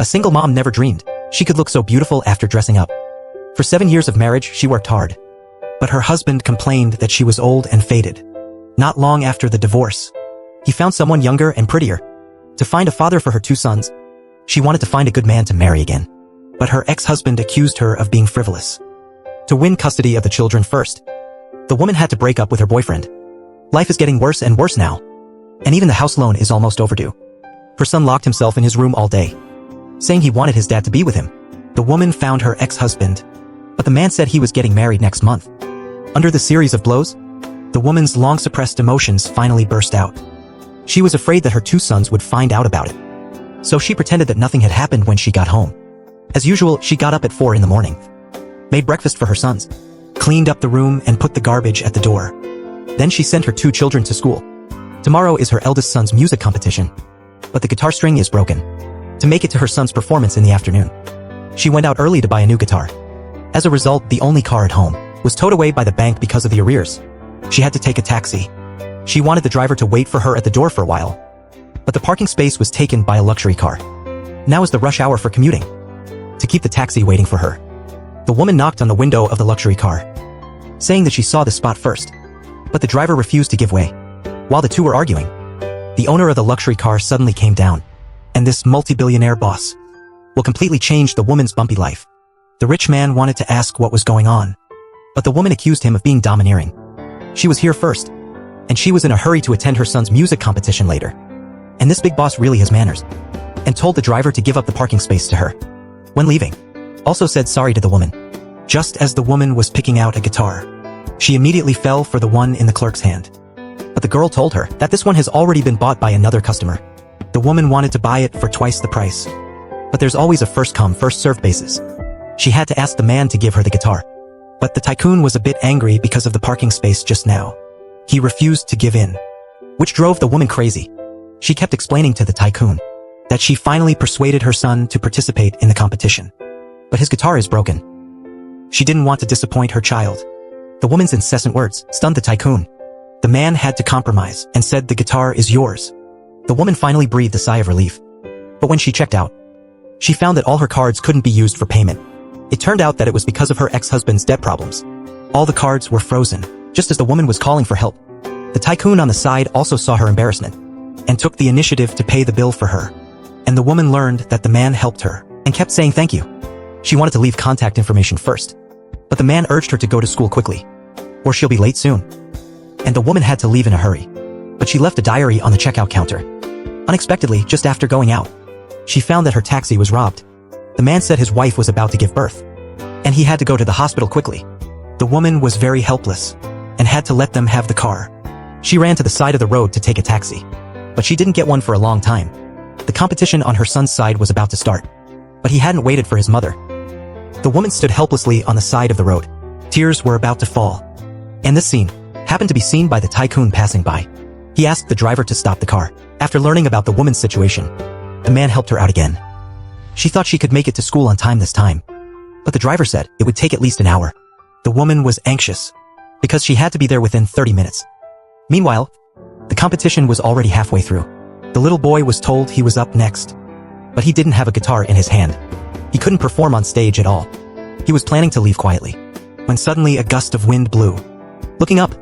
A single mom never dreamed she could look so beautiful after dressing up. For 7 years of marriage, she worked hard. But her husband complained that she was old and faded. Not long after the divorce, he found someone younger and prettier. To find a father for her 2 sons, she wanted to find a good man to marry again. But her ex-husband accused her of being frivolous. To win custody of the children first, the woman had to break up with her boyfriend. Life is getting worse and worse now. And even the house loan is almost overdue. Her son locked himself in his room all day, saying he wanted his dad to be with him. The woman found her ex-husband, but the man said he was getting married next month. Under the series of blows, the woman's long-suppressed emotions finally burst out. She was afraid that her 2 sons would find out about it. So she pretended that nothing had happened when she got home. As usual, she got up at 4 in the morning, made breakfast for her sons, cleaned up the room and put the garbage at the door. Then she sent her 2 children to school. Tomorrow is her eldest son's music competition, but the guitar string is broken. To make it to her son's performance in the afternoon, she went out early to buy a new guitar. As a result, the only car at home was towed away by the bank because of the arrears. She had to take a taxi. She wanted the driver to wait for her at the door for a while, but the parking space was taken by a luxury car. Now is the rush hour for commuting. To keep the taxi waiting for her, the woman knocked on the window of the luxury car, saying that she saw the spot first, but the driver refused to give way. While the two were arguing, the owner of the luxury car suddenly came down, and this multi-billionaire boss will completely change the woman's bumpy life. The rich man wanted to ask what was going on, but the woman accused him of being domineering. She was here first, and she was in a hurry to attend her son's music competition later. And this big boss really has manners, and told the driver to give up the parking space to her. When leaving, also said sorry to the woman. Just as the woman was picking out a guitar, she immediately fell for the one in the clerk's hand. But the girl told her that this one has already been bought by another customer. The woman wanted to buy it for twice the price. But there's always a first-come, first-served basis. She had to ask the man to give her the guitar. But the tycoon was a bit angry because of the parking space just now. He refused to give in, which drove the woman crazy. She kept explaining to the tycoon that she finally persuaded her son to participate in the competition. But his guitar is broken. She didn't want to disappoint her child. The woman's incessant words stunned the tycoon. The man had to compromise and said the guitar is yours. The woman finally breathed a sigh of relief. But when she checked out, she found that all her cards couldn't be used for payment. It turned out that it was because of her ex-husband's debt problems. All the cards were frozen, just as the woman was calling for help. The tycoon on the side also saw her embarrassment and took the initiative to pay the bill for her. And the woman learned that the man helped her and kept saying thank you. She wanted to leave contact information first, but the man urged her to go to school quickly, or she'll be late soon. And the woman had to leave in a hurry, but she left a diary on the checkout counter. Unexpectedly, just after going out, she found that her taxi was robbed. The man said his wife was about to give birth, and he had to go to the hospital quickly. The woman was very helpless and had to let them have the car. She ran to the side of the road to take a taxi, but she didn't get one for a long time. The competition on her son's side was about to start, but he hadn't waited for his mother. The woman stood helplessly on the side of the road. Tears were about to fall. And this scene happened to be seen by the tycoon passing by. He asked the driver to stop the car. After learning about the woman's situation, the man helped her out again. She thought she could make it to school on time this time, but the driver said it would take at least an hour. The woman was anxious because she had to be there within 30 minutes. Meanwhile, the competition was already halfway through. The little boy was told he was up next, but he didn't have a guitar in his hand. He couldn't perform on stage at all. He was planning to leave quietly, when suddenly a gust of wind blew. Looking up,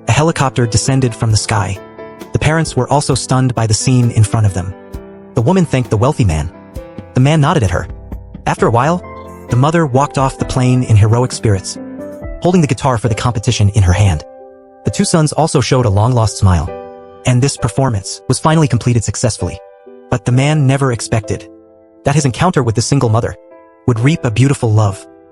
a helicopter descended from the sky. The parents were also stunned by the scene in front of them. The woman thanked the wealthy man. The man nodded at her. After a while, the mother walked off the plane in heroic spirits, holding the guitar for the competition in her hand. The 2 sons also showed a long-lost smile, and this performance was finally completed successfully. But the man never expected that his encounter with the single mother would reap a beautiful love.